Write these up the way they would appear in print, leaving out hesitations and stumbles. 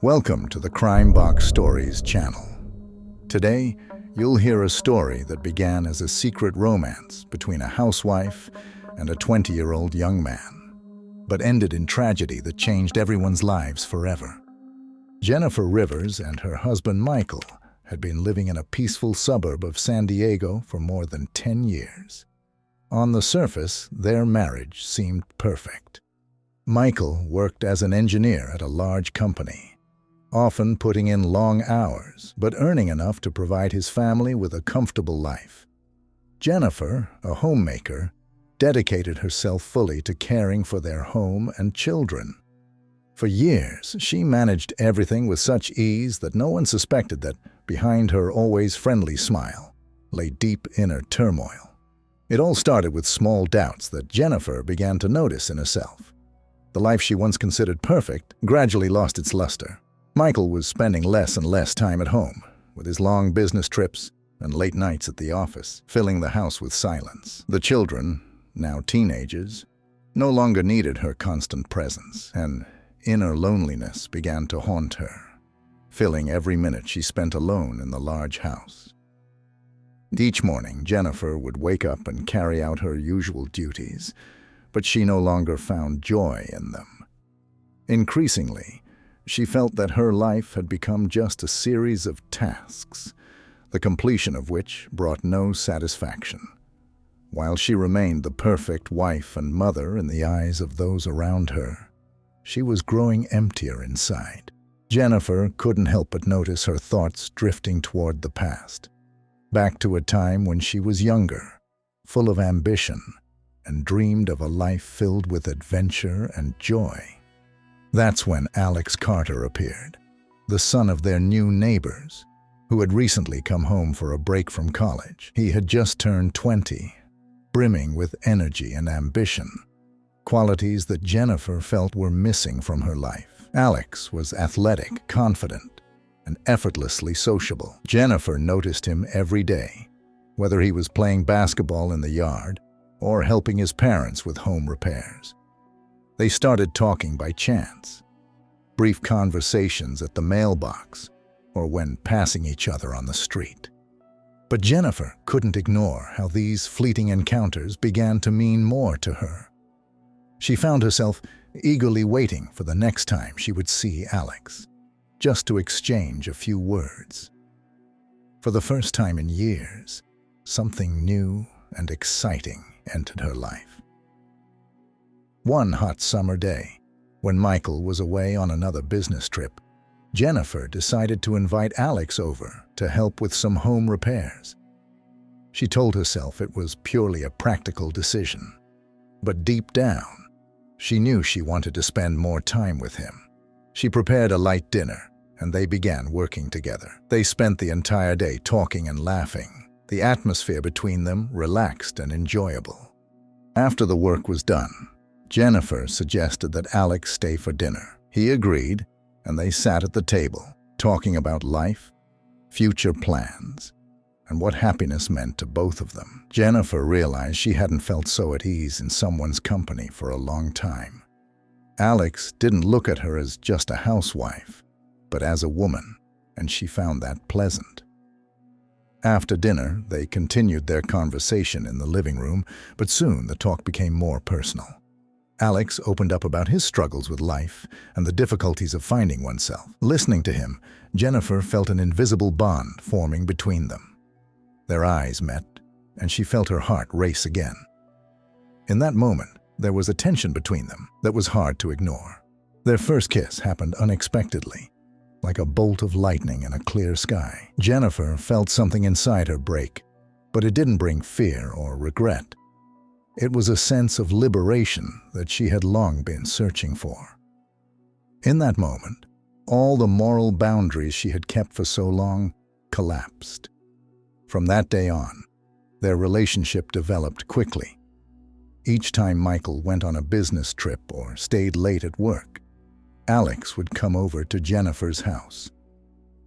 Welcome to the Crime Box Stories channel. Today, you'll hear a story that began as a secret romance between a housewife and a 20-year-old young man, but ended in tragedy that changed everyone's lives forever. Jennifer Rivers and her husband Michael had been living in a peaceful suburb of San Diego for more than 10 years. On the surface, their marriage seemed perfect. Michael worked as an engineer at a large company, often putting in long hours, but earning enough to provide his family with a comfortable life. Jennifer, a homemaker, dedicated herself fully to caring for their home and children. For years, she managed everything with such ease that no one suspected that behind her always friendly smile lay deep inner turmoil. It all started with small doubts that Jennifer began to notice in herself. The life she once considered perfect gradually lost its luster. Michael was spending less and less time at home, with his long business trips and late nights at the office, filling the house with silence. The children, now teenagers, no longer needed her constant presence, and inner loneliness began to haunt her, filling every minute she spent alone in the large house. Each morning, Jennifer would wake up and carry out her usual duties, but she no longer found joy in them. Increasingly, she felt that her life had become just a series of tasks, the completion of which brought no satisfaction. While she remained the perfect wife and mother in the eyes of those around her, she was growing emptier inside. Jennifer couldn't help but notice her thoughts drifting toward the past, back to a time when she was younger, full of ambition, and dreamed of a life filled with adventure and joy. That's when Alex Carter appeared, the son of their new neighbors, who had recently come home for a break from college. He had just turned 20, brimming with energy and ambition, qualities that Jennifer felt were missing from her life. Alex was athletic, confident, and effortlessly sociable. Jennifer noticed him every day, whether he was playing basketball in the yard or helping his parents with home repairs. They started talking by chance, brief conversations at the mailbox or when passing each other on the street. But Jennifer couldn't ignore how these fleeting encounters began to mean more to her. She found herself eagerly waiting for the next time she would see Alex, just to exchange a few words. For the first time in years, something new and exciting entered her life. One hot summer day, when Michael was away on another business trip, Jennifer decided to invite Alex over to help with some home repairs. She told herself it was purely a practical decision, but deep down, she knew she wanted to spend more time with him. She prepared a light dinner, and they began working together. They spent the entire day talking and laughing, the atmosphere between them relaxed and enjoyable. After the work was done, Jennifer suggested that Alex stay for dinner. He agreed, and they sat at the table, talking about life, future plans, and what happiness meant to both of them. Jennifer realized she hadn't felt so at ease in someone's company for a long time. Alex didn't look at her as just a housewife, but as a woman, and she found that pleasant. After dinner, they continued their conversation in the living room, but soon the talk became more personal. Alex opened up about his struggles with life and the difficulties of finding oneself. Listening to him, Jennifer felt an invisible bond forming between them. Their eyes met, and she felt her heart race again. In that moment, there was a tension between them that was hard to ignore. Their first kiss happened unexpectedly, like a bolt of lightning in a clear sky. Jennifer felt something inside her break, but it didn't bring fear or regret. It was a sense of liberation that she had long been searching for. In that moment, all the moral boundaries she had kept for so long collapsed. From that day on, their relationship developed quickly. Each time Michael went on a business trip or stayed late at work, Alex would come over to Jennifer's house.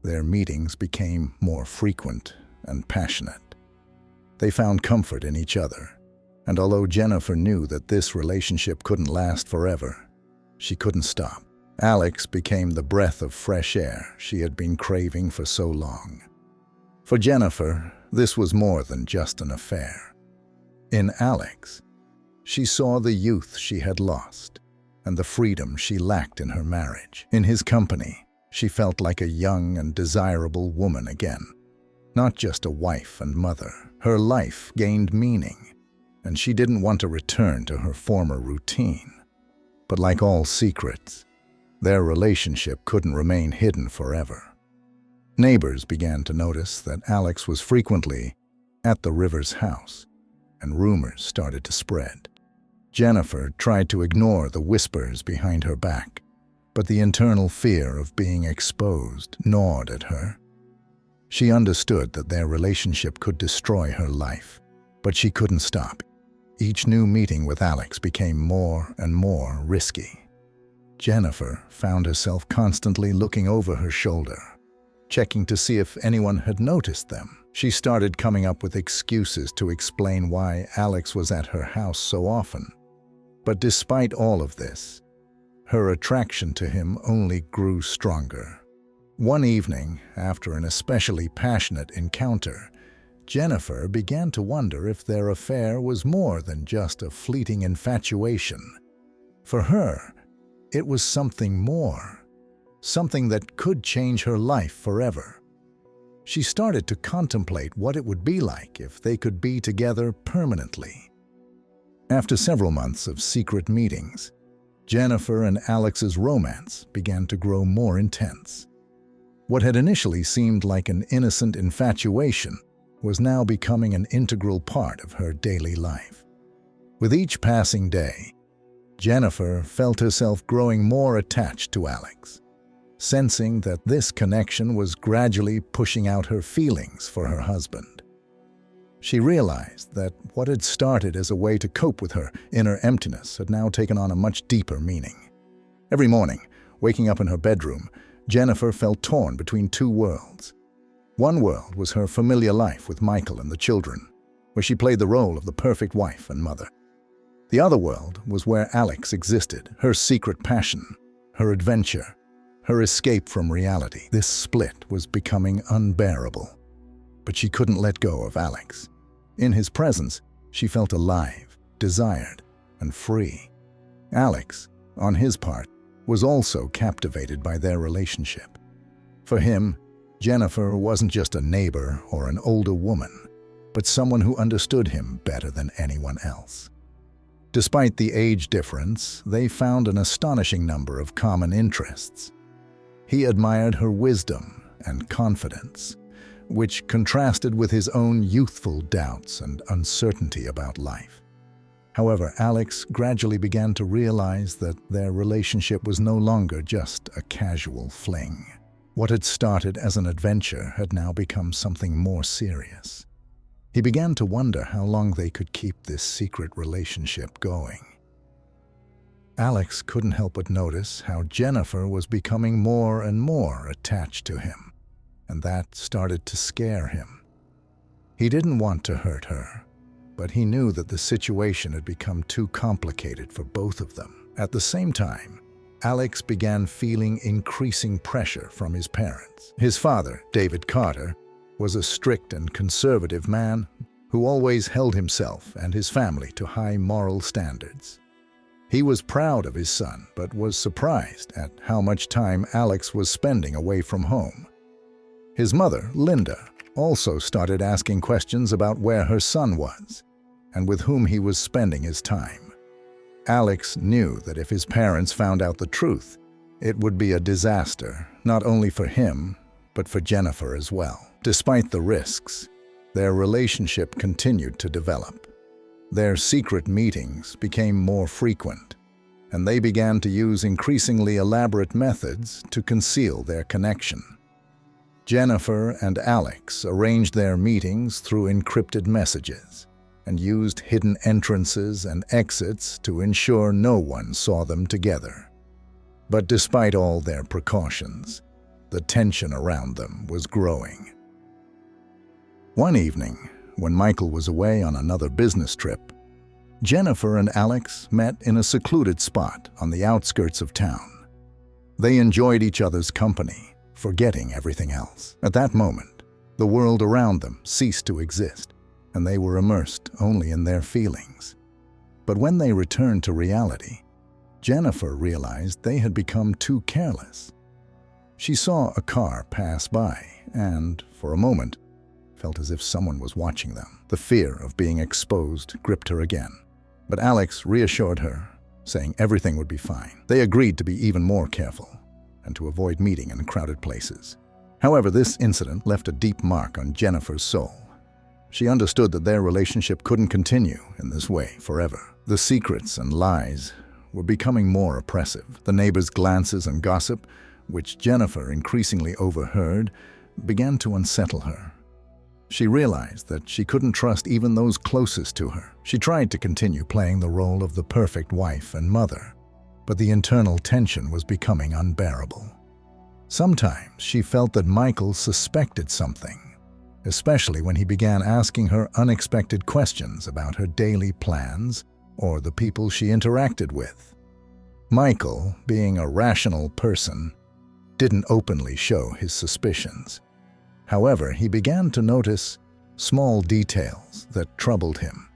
Their meetings became more frequent and passionate. They found comfort in each other, and although Jennifer knew that this relationship couldn't last forever, she couldn't stop. Alex became the breath of fresh air she had been craving for so long. For Jennifer, this was more than just an affair. In Alex, she saw the youth she had lost and the freedom she lacked in her marriage. In his company, she felt like a young and desirable woman again, not just a wife and mother. Her life gained meaning, and she didn't want to return to her former routine. But like all secrets, their relationship couldn't remain hidden forever. Neighbors began to notice that Alex was frequently at the Rivers house, and rumors started to spread. Jennifer tried to ignore the whispers behind her back, but the internal fear of being exposed gnawed at her. She understood that their relationship could destroy her life, but she couldn't stop. Each new meeting with Alex became more and more risky. Jennifer found herself constantly looking over her shoulder, checking to see if anyone had noticed them. She started coming up with excuses to explain why Alex was at her house so often. But despite all of this, her attraction to him only grew stronger. One evening, after an especially passionate encounter, Jennifer began to wonder if their affair was more than just a fleeting infatuation. For her, it was something more, something that could change her life forever. She started to contemplate what it would be like if they could be together permanently. After several months of secret meetings, Jennifer and Alex's romance began to grow more intense. What had initially seemed like an innocent infatuation was now becoming an integral part of her daily life. With each passing day, Jennifer felt herself growing more attached to Alex, sensing that this connection was gradually pushing out her feelings for her husband. She realized that what had started as a way to cope with her inner emptiness had now taken on a much deeper meaning. Every morning, waking up in her bedroom, Jennifer felt torn between two worlds. One world was her familiar life with Michael and the children, where she played the role of the perfect wife and mother. The other world was where Alex existed, her secret passion, her adventure, her escape from reality. This split was becoming unbearable, but she couldn't let go of Alex. In his presence, she felt alive, desired, and free. Alex, on his part, was also captivated by their relationship. For him, Jennifer wasn't just a neighbor or an older woman, but someone who understood him better than anyone else. Despite the age difference, they found an astonishing number of common interests. He admired her wisdom and confidence, which contrasted with his own youthful doubts and uncertainty about life. However, Alex gradually began to realize that their relationship was no longer just a casual fling. What had started as an adventure had now become something more serious. He began to wonder how long they could keep this secret relationship going. Alex couldn't help but notice how Jennifer was becoming more and more attached to him, and that started to scare him. He didn't want to hurt her, but he knew that the situation had become too complicated for both of them. At the same time, Alex began feeling increasing pressure from his parents. His father, David Carter, was a strict and conservative man who always held himself and his family to high moral standards. He was proud of his son, but was surprised at how much time Alex was spending away from home. His mother, Linda, also started asking questions about where her son was and with whom he was spending his time. Alex knew that if his parents found out the truth, it would be a disaster, not only for him, but for Jennifer as well. Despite the risks, their relationship continued to develop. Their secret meetings became more frequent, and they began to use increasingly elaborate methods to conceal their connection. Jennifer and Alex arranged their meetings through encrypted messages and used hidden entrances and exits to ensure no one saw them together. But despite all their precautions, the tension around them was growing. One evening, when Michael was away on another business trip, Jennifer and Alex met in a secluded spot on the outskirts of town. They enjoyed each other's company, forgetting everything else. At that moment, the world around them ceased to exist, and they were immersed only in their feelings. But when they returned to reality, Jennifer realized they had become too careless. She saw a car pass by and, for a moment, felt as if someone was watching them. The fear of being exposed gripped her again. But Alex reassured her, saying everything would be fine. They agreed to be even more careful and to avoid meeting in crowded places. However, this incident left a deep mark on Jennifer's soul. She understood that their relationship couldn't continue in this way forever. The secrets and lies were becoming more oppressive. The neighbors' glances and gossip, which Jennifer increasingly overheard, began to unsettle her. She realized that she couldn't trust even those closest to her. She tried to continue playing the role of the perfect wife and mother, but the internal tension was becoming unbearable. Sometimes she felt that Michael suspected something, especially when he began asking her unexpected questions about her daily plans or the people she interacted with. Michael, being a rational person, didn't openly show his suspicions. However, he began to notice small details that troubled him.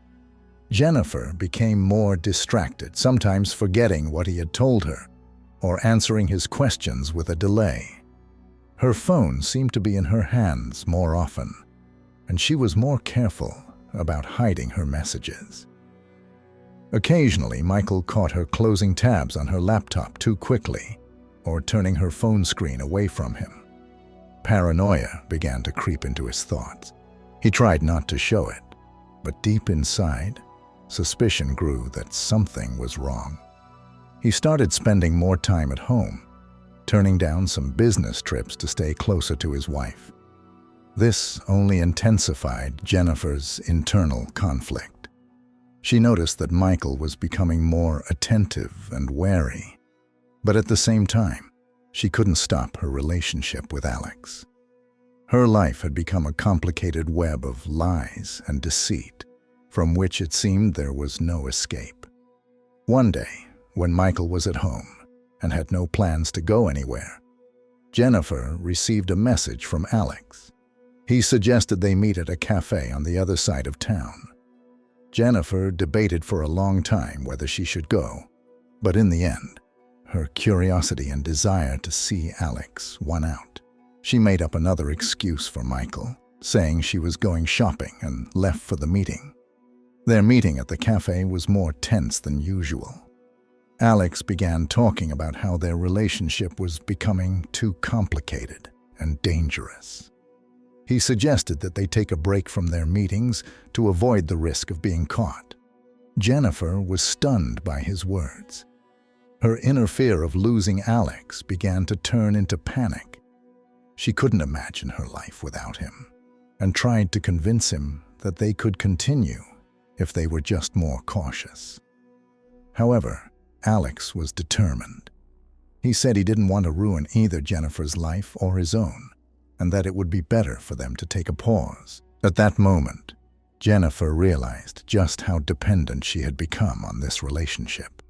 Jennifer became more distracted, sometimes forgetting what he had told her or answering his questions with a delay. Her phone seemed to be in her hands more often, and she was more careful about hiding her messages. Occasionally, Michael caught her closing tabs on her laptop too quickly or turning her phone screen away from him. Paranoia began to creep into his thoughts. He tried not to show it, but deep inside, suspicion grew that something was wrong. He started spending more time at home, turning down some business trips to stay closer to his wife. This only intensified Jennifer's internal conflict. She noticed that Michael was becoming more attentive and wary, but at the same time, she couldn't stop her relationship with Alex. Her life had become a complicated web of lies and deceit, from which it seemed there was no escape. One day, when Michael was at home and had no plans to go anywhere, Jennifer received a message from Alex. He suggested they meet at a cafe on the other side of town. Jennifer debated for a long time whether she should go, but in the end, her curiosity and desire to see Alex won out. She made up another excuse for Michael, saying she was going shopping and left for the meeting. Their meeting at the cafe was more tense than usual. Alex began talking about how their relationship was becoming too complicated and dangerous. He suggested that they take a break from their meetings to avoid the risk of being caught. Jennifer was stunned by his words. Her inner fear of losing Alex began to turn into panic. She couldn't imagine her life without him, and tried to convince him that they could continue if they were just more cautious. However, Alex was determined. He said he didn't want to ruin either Jennifer's life or his own, and that it would be better for them to take a pause. At that moment, Jennifer realized just how dependent she had become on this relationship.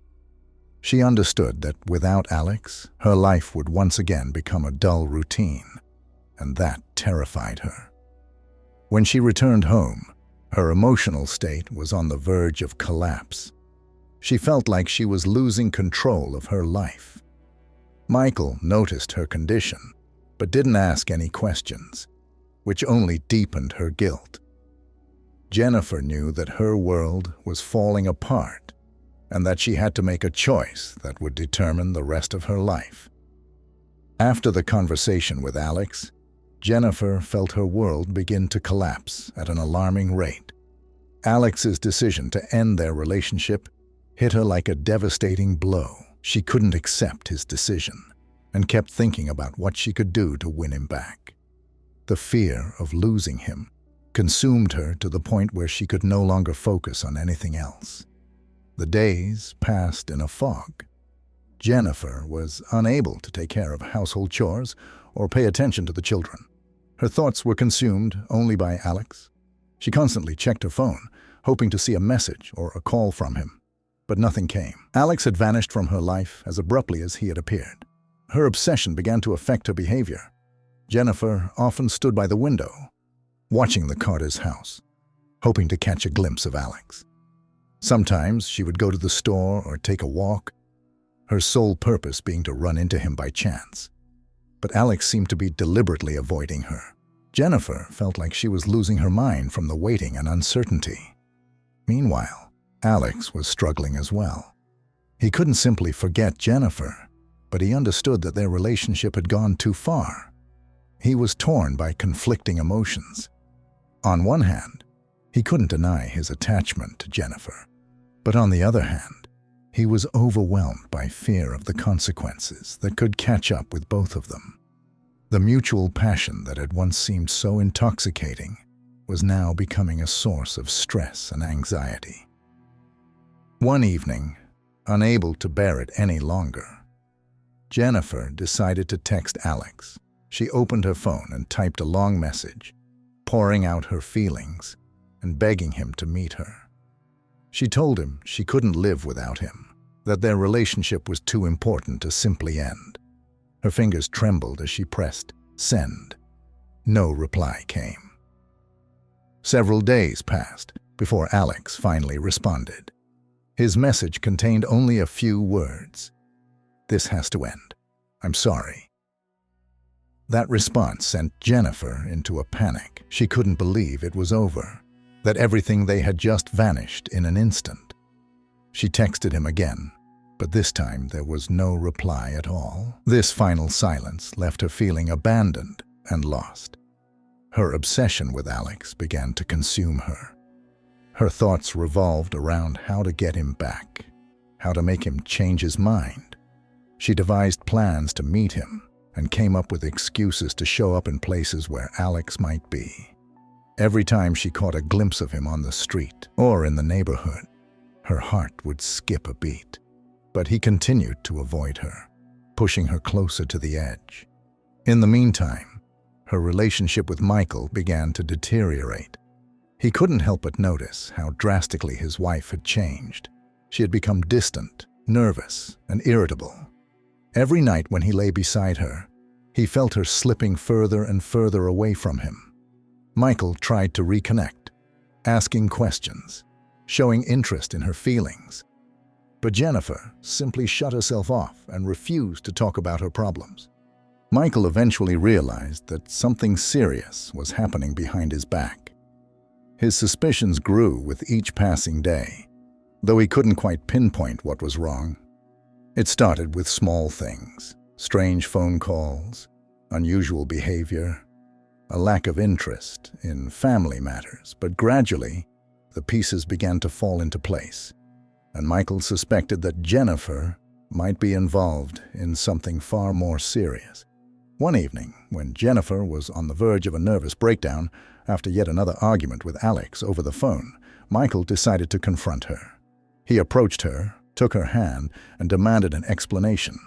She understood that without Alex, her life would once again become a dull routine, and that terrified her. When she returned home, her emotional state was on the verge of collapse. She felt like she was losing control of her life. Michael noticed her condition, but didn't ask any questions, which only deepened her guilt. Jennifer knew that her world was falling apart and that she had to make a choice that would determine the rest of her life. After the conversation with Alex, Jennifer felt her world begin to collapse at an alarming rate. Alex's decision to end their relationship hit her like a devastating blow. She couldn't accept his decision and kept thinking about what she could do to win him back. The fear of losing him consumed her to the point where she could no longer focus on anything else. The days passed in a fog. Jennifer was unable to take care of household chores or pay attention to the children. Her thoughts were consumed only by Alex. She constantly checked her phone, hoping to see a message or a call from him, but nothing came. Alex had vanished from her life as abruptly as he had appeared. Her obsession began to affect her behavior. Jennifer often stood by the window, watching the Carters' house, hoping to catch a glimpse of Alex. Sometimes she would go to the store or take a walk, her sole purpose being to run into him by chance. But Alex seemed to be deliberately avoiding her. Jennifer felt like she was losing her mind from the waiting and uncertainty. Meanwhile, Alex was struggling as well. He couldn't simply forget Jennifer, but he understood that their relationship had gone too far. He was torn by conflicting emotions. On one hand, he couldn't deny his attachment to Jennifer, but on the other hand, he was overwhelmed by fear of the consequences that could catch up with both of them. The mutual passion that had once seemed so intoxicating was now becoming a source of stress and anxiety. One evening, unable to bear it any longer, Jennifer decided to text Alex. She opened her phone and typed a long message, pouring out her feelings and begging him to meet her. She told him she couldn't live without him, that their relationship was too important to simply end. Her fingers trembled as she pressed send. No reply came. Several days passed before Alex finally responded. His message contained only a few words. "This has to end. I'm sorry." That response sent Jennifer into a panic. She couldn't believe it was over, that everything they had just vanished in an instant. She texted him again, but this time there was no reply at all. This final silence left her feeling abandoned and lost. Her obsession with Alex began to consume her. Her thoughts revolved around how to get him back, how to make him change his mind. She devised plans to meet him and came up with excuses to show up in places where Alex might be. Every time she caught a glimpse of him on the street or in the neighborhood, her heart would skip a beat. But he continued to avoid her, pushing her closer to the edge. In the meantime, her relationship with Michael began to deteriorate. He couldn't help but notice how drastically his wife had changed. She had become distant, nervous, and irritable. Every night when he lay beside her, he felt her slipping further and further away from him. Michael tried to reconnect, asking questions, showing interest in her feelings. But Jennifer simply shut herself off and refused to talk about her problems. Michael eventually realized that something serious was happening behind his back. His suspicions grew with each passing day, though he couldn't quite pinpoint what was wrong. It started with small things, strange phone calls, unusual behavior, a lack of interest in family matters, but gradually, the pieces began to fall into place, and Michael suspected that Jennifer might be involved in something far more serious. One evening, when Jennifer was on the verge of a nervous breakdown after yet another argument with Alex over the phone, Michael decided to confront her. He approached her, took her hand, and demanded an explanation.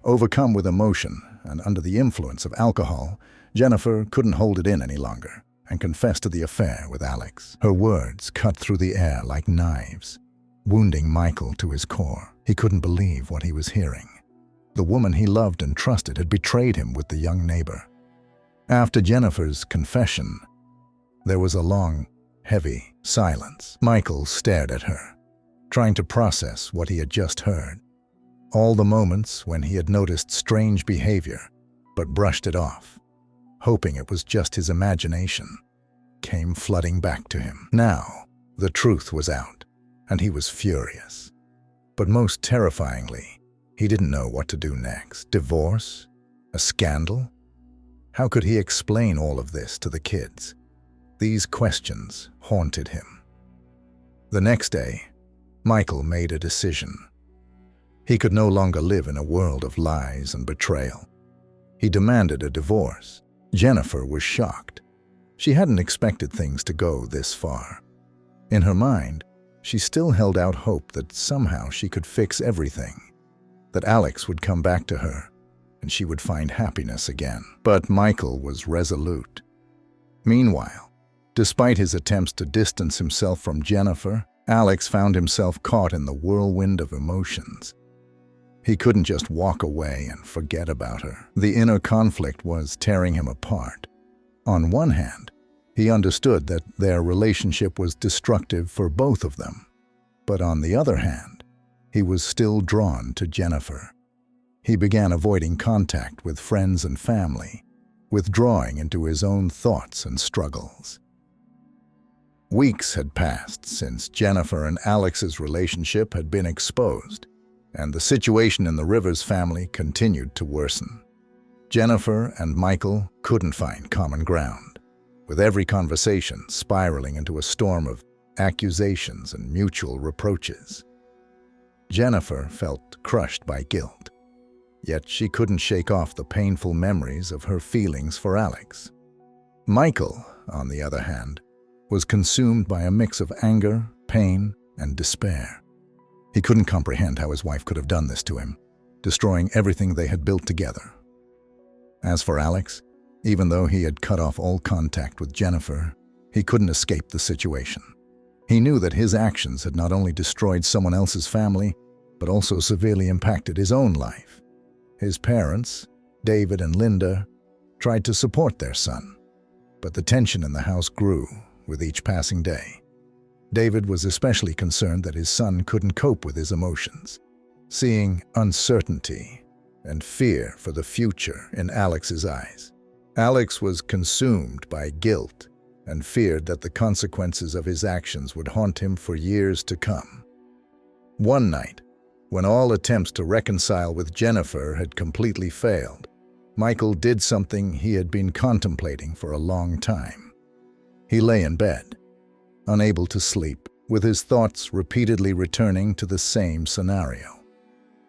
Overcome with emotion and under the influence of alcohol, Jennifer couldn't hold it in any longer and confessed to the affair with Alex. Her words cut through the air like knives, wounding Michael to his core. He couldn't believe what he was hearing. The woman he loved and trusted had betrayed him with the young neighbor. After Jennifer's confession, there was a long, heavy silence. Michael stared at her, trying to process what he had just heard. All the moments when he had noticed strange behavior, but brushed it off, hoping it was just his imagination, came flooding back to him. Now, the truth was out, and he was furious. But most terrifyingly, he didn't know what to do next. Divorce? A scandal? How could he explain all of this to the kids? These questions haunted him. The next day, Michael made a decision. He could no longer live in a world of lies and betrayal. He demanded a divorce. Jennifer was shocked. She hadn't expected things to go this far. In her mind, she still held out hope that somehow she could fix everything, that Alex would come back to her, and she would find happiness again. But Michael was resolute. Meanwhile, despite his attempts to distance himself from Jennifer, Alex found himself caught in the whirlwind of emotions. He couldn't just walk away and forget about her. The inner conflict was tearing him apart. On one hand, he understood that their relationship was destructive for both of them. But on the other hand, he was still drawn to Jennifer. He began avoiding contact with friends and family, withdrawing into his own thoughts and struggles. Weeks had passed since Jennifer and Alex's relationship had been exposed, and the situation in the Rivers family continued to worsen. Jennifer and Michael couldn't find common ground, with every conversation spiraling into a storm of accusations and mutual reproaches. Jennifer felt crushed by guilt, yet she couldn't shake off the painful memories of her feelings for Alex. Michael, on the other hand, was consumed by a mix of anger, pain, and despair. He couldn't comprehend how his wife could have done this to him, destroying everything they had built together. As for Alex, even though he had cut off all contact with Jennifer, he couldn't escape the situation. He knew that his actions had not only destroyed someone else's family, but also severely impacted his own life. His parents, David and Linda, tried to support their son, but the tension in the house grew with each passing day. David was especially concerned that his son couldn't cope with his emotions, seeing uncertainty and fear for the future in Alex's eyes. Alex was consumed by guilt and feared that the consequences of his actions would haunt him for years to come. One night, when all attempts to reconcile with Jennifer had completely failed, Michael did something he had been contemplating for a long time. He lay in bed, unable to sleep, with his thoughts repeatedly returning to the same scenario.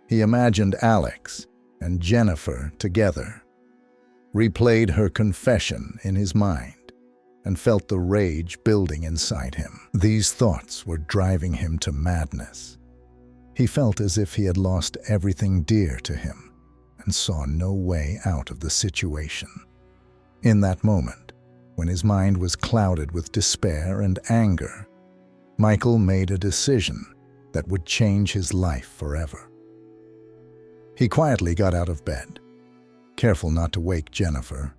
He imagined Alex and Jennifer together, replayed her confession in his mind, and felt the rage building inside him. These thoughts were driving him to madness. He felt as if he had lost everything dear to him and saw no way out of the situation. In that moment, when his mind was clouded with despair and anger, Michael made a decision that would change his life forever. He quietly got out of bed, careful not to wake Jennifer,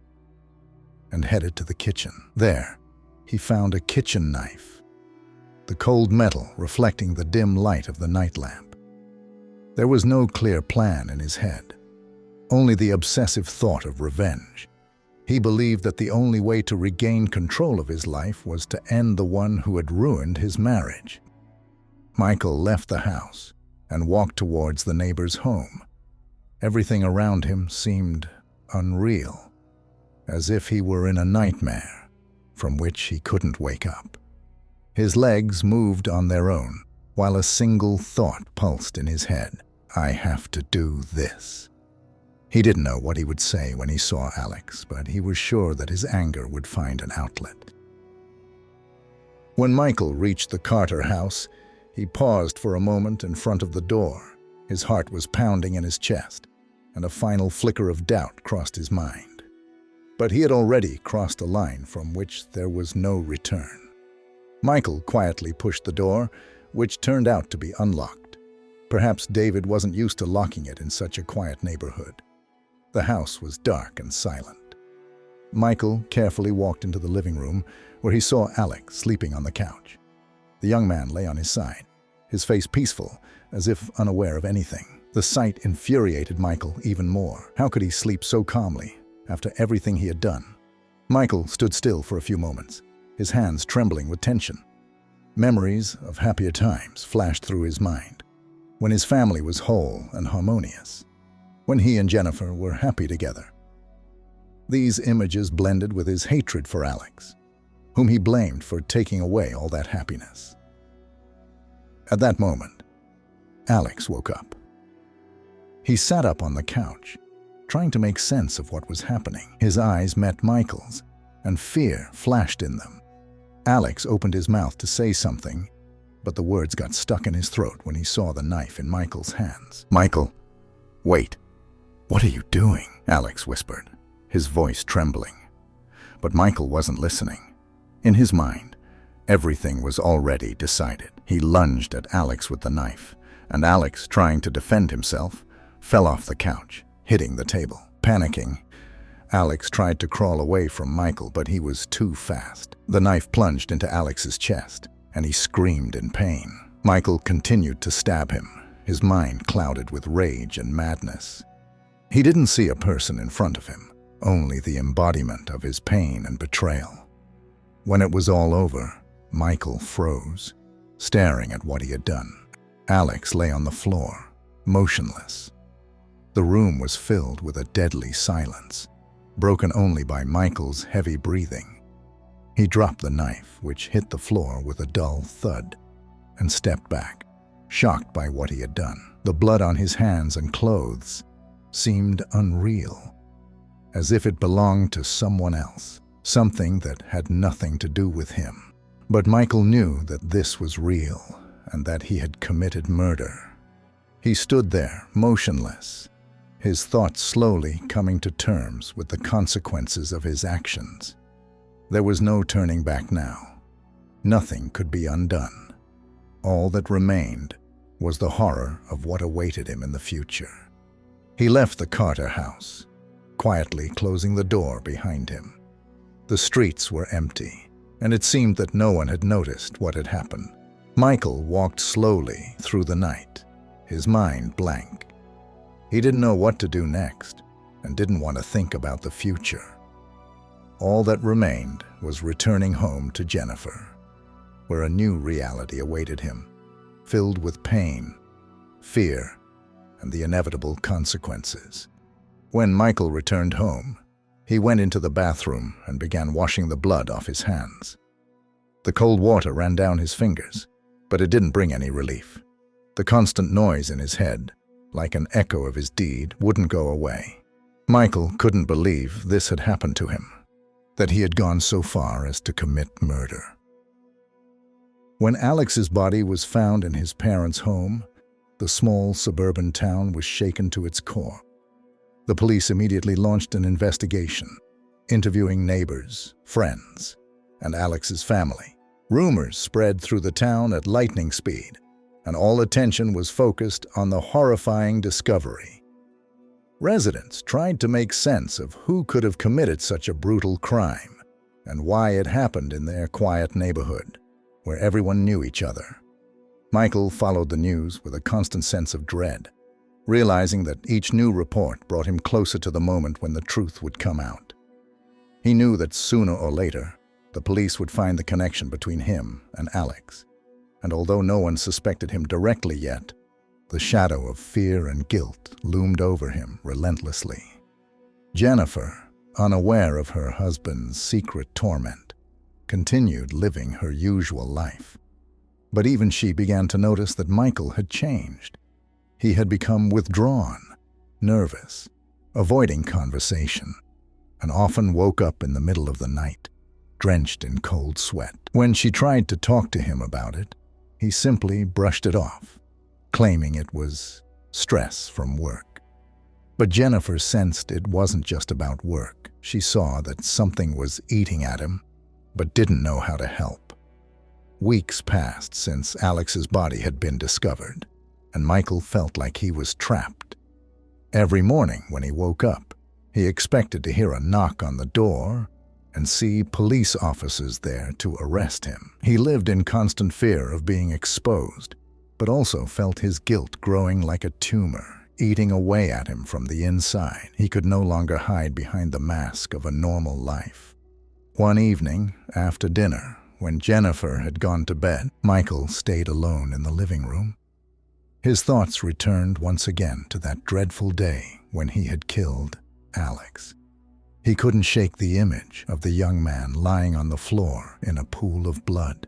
and headed to the kitchen. There, he found a kitchen knife, the cold metal reflecting the dim light of the night lamp. There was no clear plan in his head, only the obsessive thought of revenge. He believed that the only way to regain control of his life was to end the one who had ruined his marriage. Michael left the house and walked towards the neighbor's home. Everything around him seemed unreal, as if he were in a nightmare from which he couldn't wake up. His legs moved on their own, while a single thought pulsed in his head: I have to do this. He didn't know what he would say when he saw Alex, but he was sure that his anger would find an outlet. When Michael reached the Carter house, he paused for a moment in front of the door. His heart was pounding in his chest, and a final flicker of doubt crossed his mind. But he had already crossed a line from which there was no return. Michael quietly pushed the door, which turned out to be unlocked. Perhaps David wasn't used to locking it in such a quiet neighborhood. The house was dark and silent. Michael carefully walked into the living room, where he saw Alex sleeping on the couch. The young man lay on his side, his face peaceful, as if unaware of anything. The sight infuriated Michael even more. How could he sleep so calmly after everything he had done? Michael stood still for a few moments, his hands trembling with tension. Memories of happier times flashed through his mind, when his family was whole and harmonious, when he and Jennifer were happy together. These images blended with his hatred for Alex, whom he blamed for taking away all that happiness. At that moment, Alex woke up. He sat up on the couch, trying to make sense of what was happening. His eyes met Michael's, and fear flashed in them. Alex opened his mouth to say something, but the words got stuck in his throat when he saw the knife in Michael's hands. Michael, wait. What are you doing? Alex whispered, his voice trembling. But Michael wasn't listening. In his mind, everything was already decided. He lunged at Alex with the knife, and Alex, trying to defend himself, fell off the couch, hitting the table. Panicking, Alex tried to crawl away from Michael, but he was too fast. The knife plunged into Alex's chest, and he screamed in pain. Michael continued to stab him, his mind clouded with rage and madness. He didn't see a person in front of him, only the embodiment of his pain and betrayal. When it was all over, Michael froze, staring at what he had done. Alex lay on the floor, motionless. The room was filled with a deadly silence, broken only by Michael's heavy breathing. He dropped the knife, which hit the floor with a dull thud, and stepped back, shocked by what he had done. The blood on his hands and clothes seemed unreal, as if it belonged to someone else, something that had nothing to do with him. But Michael knew that this was real and that he had committed murder. He stood there, motionless, his thoughts slowly coming to terms with the consequences of his actions. There was no turning back now. Nothing could be undone. All that remained was the horror of what awaited him in the future. He left the Carter house, quietly closing the door behind him. The streets were empty, and it seemed that no one had noticed what had happened. Michael walked slowly through the night, his mind blank. He didn't know what to do next, and didn't want to think about the future. All that remained was returning home to Jennifer, where a new reality awaited him, filled with pain, fear, and the inevitable consequences. When Michael returned home, he went into the bathroom and began washing the blood off his hands. The cold water ran down his fingers, but it didn't bring any relief. The constant noise in his head, like an echo of his deed, wouldn't go away. Michael couldn't believe this had happened to him, that he had gone so far as to commit murder. When Alex's body was found in his parents' home, the small suburban town was shaken to its core. The police immediately launched an investigation, interviewing neighbors, friends, and Alex's family. Rumors spread through the town at lightning speed, and all attention was focused on the horrifying discovery. Residents tried to make sense of who could have committed such a brutal crime and why it happened in their quiet neighborhood, where everyone knew each other. Michael followed the news with a constant sense of dread, realizing that each new report brought him closer to the moment when the truth would come out. He knew that sooner or later, the police would find the connection between him and Alex, and although no one suspected him directly yet, the shadow of fear and guilt loomed over him relentlessly. Jennifer, unaware of her husband's secret torment, continued living her usual life. But even she began to notice that Michael had changed. He had become withdrawn, nervous, avoiding conversation, and often woke up in the middle of the night, drenched in cold sweat. When she tried to talk to him about it, he simply brushed it off, claiming it was stress from work. But Jennifer sensed it wasn't just about work. She saw that something was eating at him, but didn't know how to help. Weeks passed since Alex's body had been discovered, and Michael felt like he was trapped. Every morning when he woke up, he expected to hear a knock on the door and see police officers there to arrest him. He lived in constant fear of being exposed, but also felt his guilt growing like a tumor, eating away at him from the inside. He could no longer hide behind the mask of a normal life. One evening, after dinner, when Jennifer had gone to bed, Michael stayed alone in the living room. His thoughts returned once again to that dreadful day when he had killed Alex. He couldn't shake the image of the young man lying on the floor in a pool of blood,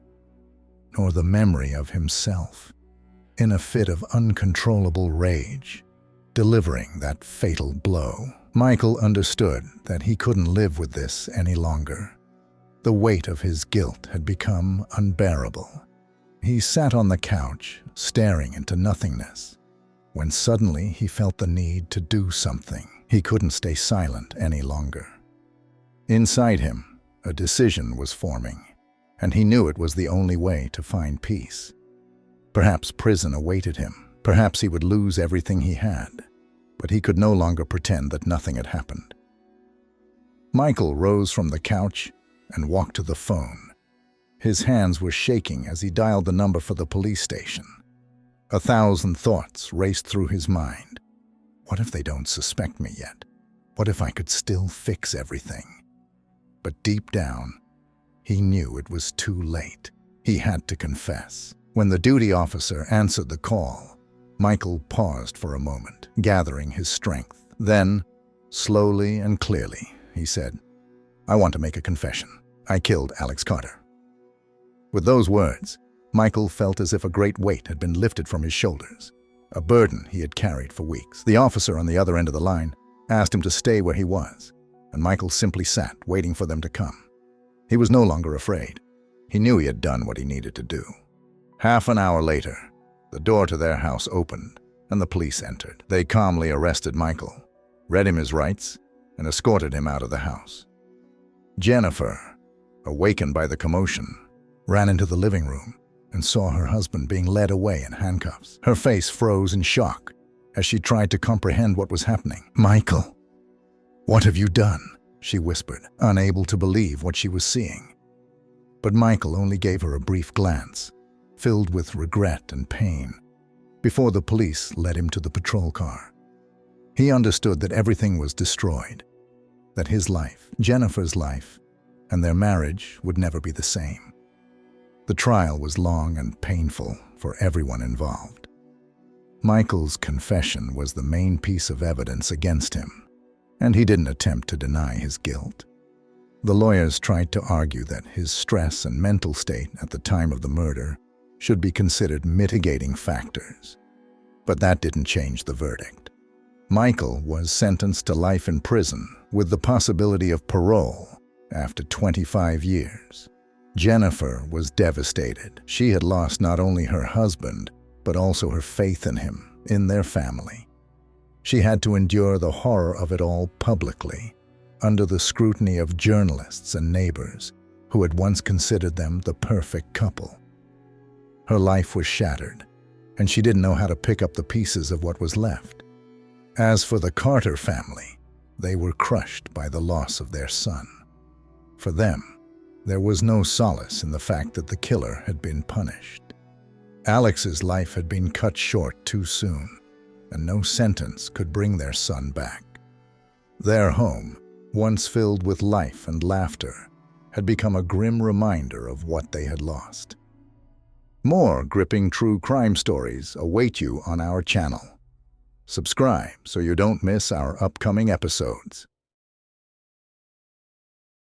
nor the memory of himself, in a fit of uncontrollable rage, delivering that fatal blow. Michael understood that he couldn't live with this any longer. The weight of his guilt had become unbearable. He sat on the couch, staring into nothingness, when suddenly he felt the need to do something. He couldn't stay silent any longer. Inside him, a decision was forming, and he knew it was the only way to find peace. Perhaps prison awaited him. Perhaps he would lose everything he had. but he could no longer pretend that nothing had happened. Michael rose from the couch and walked to the phone. His hands were shaking as he dialed the number for the police station. 1,000 thoughts raced through his mind. What if they don't suspect me yet? What if I could still fix everything? But deep down, he knew it was too late. He had to confess. When the duty officer answered the call, Michael paused for a moment, gathering his strength. Then, slowly and clearly, he said, "I want to make a confession. I killed Alex Carter." With those words, Michael felt as if a great weight had been lifted from his shoulders, a burden he had carried for weeks. The officer on the other end of the line asked him to stay where he was, and Michael simply sat, waiting for them to come. He was no longer afraid. He knew he had done what he needed to do. Half an hour later, the door to their house opened, and the police entered. They calmly arrested Michael, read him his rights, and escorted him out of the house. Jennifer, awakened by the commotion, ran into the living room and saw her husband being led away in handcuffs. Her face froze in shock as she tried to comprehend what was happening. "Michael, what have you done?" she whispered, unable to believe what she was seeing. But Michael only gave her a brief glance, filled with regret and pain, before the police led him to the patrol car. He understood that everything was destroyed, that his life, Jennifer's life, and their marriage would never be the same. The trial was long and painful for everyone involved. Michael's confession was the main piece of evidence against him, and he didn't attempt to deny his guilt. The lawyers tried to argue that his stress and mental state at the time of the murder should be considered mitigating factors, but that didn't change the verdict. Michael was sentenced to life in prison with the possibility of parole after 25 years. Jennifer was devastated. She had lost not only her husband, but also her faith in him, in their family. She had to endure the horror of it all publicly, under the scrutiny of journalists and neighbors who had once considered them the perfect couple. Her life was shattered, and she didn't know how to pick up the pieces of what was left. As for the Carter family, they were crushed by the loss of their son. For them, there was no solace in the fact that the killer had been punished. Alex's life had been cut short too soon, and no sentence could bring their son back. Their home, once filled with life and laughter, had become a grim reminder of what they had lost. More gripping true crime stories await you on our channel. Subscribe so you don't miss our upcoming episodes.